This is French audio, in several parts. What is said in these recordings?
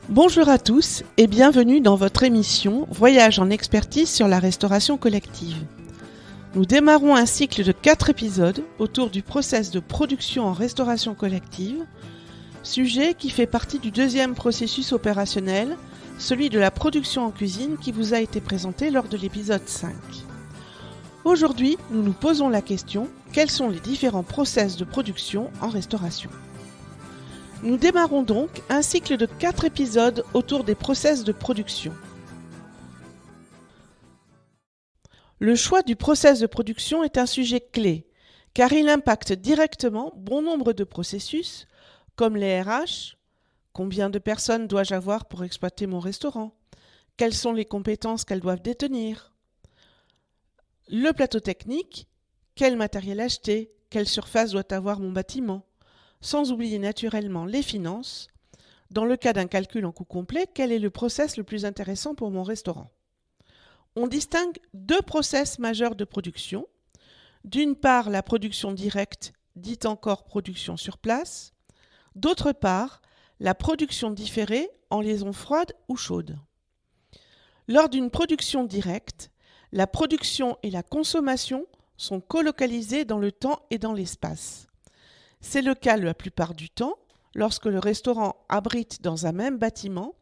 Bonjour à tous et bienvenue dans votre émission Voyage en expertise sur la restauration collective. Nous démarrons un cycle de 4 épisodes autour du process de production en restauration collective, sujet qui fait partie du deuxième processus opérationnel, celui de la production en cuisine qui vous a été présenté lors de l'épisode 5. Aujourd'hui, nous nous posons la question, quels sont les différents process de production en restauration ? Nous démarrons donc un cycle de 4 épisodes autour des process de production. Le choix du process de production est un sujet clé, car il impacte directement bon nombre de processus, comme les RH, combien de personnes dois-je avoir pour exploiter mon restaurant, quelles sont les compétences qu'elles doivent détenir, le plateau technique, quel matériel acheter, quelle surface doit avoir mon bâtiment, sans oublier naturellement les finances. Dans le cas d'un calcul en coût complet, quel est le process le plus intéressant pour mon restaurant ? On distingue 2 process majeurs de production. D'une part, la production directe, dite encore production sur place. D'autre part, la production différée en liaison froide ou chaude. Lors d'une production directe, la production et la consommation sont colocalisées dans le temps et dans l'espace. C'est le cas la plupart du temps lorsque le restaurant abrite dans un même bâtiment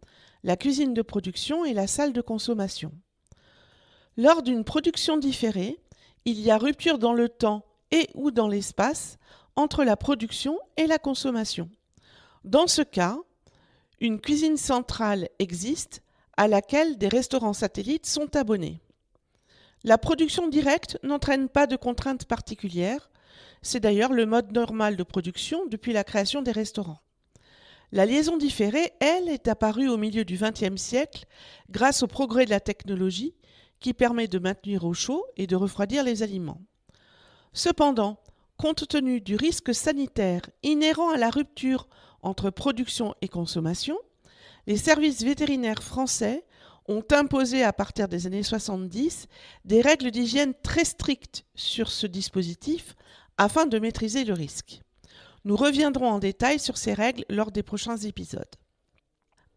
la cuisine de production et la salle de consommation. Lors d'une production différée, il y a rupture dans le temps et ou dans l'espace entre la production et la consommation. Dans ce cas, une cuisine centrale existe à laquelle des restaurants satellites sont abonnés. La production directe n'entraîne pas de contraintes particulières. C'est d'ailleurs le mode normal de production depuis la création des restaurants. La liaison différée, elle, est apparue au milieu du XXe siècle grâce au progrès de la technologie qui permet de maintenir au chaud et de refroidir les aliments. Cependant, compte tenu du risque sanitaire inhérent à la rupture entre production et consommation, les services vétérinaires français ont imposé à partir des années 70 des règles d'hygiène très strictes sur ce dispositif afin de maîtriser le risque. Nous reviendrons en détail sur ces règles lors des prochains épisodes.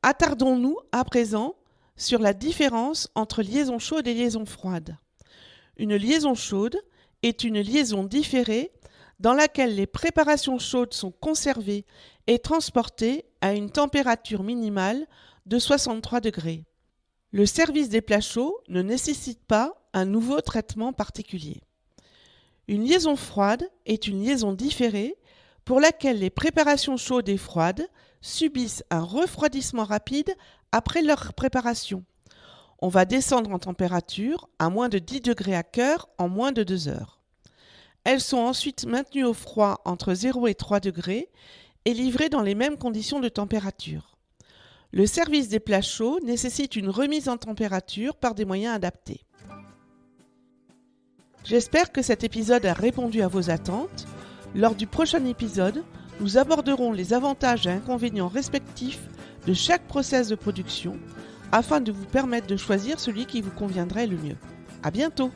Attardons-nous à présent sur la différence entre liaison chaude et liaison froide. Une liaison chaude est une liaison différée dans laquelle les préparations chaudes sont conservées et transportées à une température minimale de 63 degrés. Le service des plats chauds ne nécessite pas un nouveau traitement particulier. Une liaison froide est une liaison différée pour laquelle les préparations chaudes et froides subissent un refroidissement rapide après leur préparation. On va descendre en température à moins de 10 degrés à cœur en moins de 2 heures. Elles sont ensuite maintenues au froid entre 0 et 3 degrés et livrées dans les mêmes conditions de température. Le service des plats chauds nécessite une remise en température par des moyens adaptés. J'espère que cet épisode a répondu à vos attentes. Lors du prochain épisode, nous aborderons les avantages et inconvénients respectifs de chaque process de production afin de vous permettre de choisir celui qui vous conviendrait le mieux. À bientôt!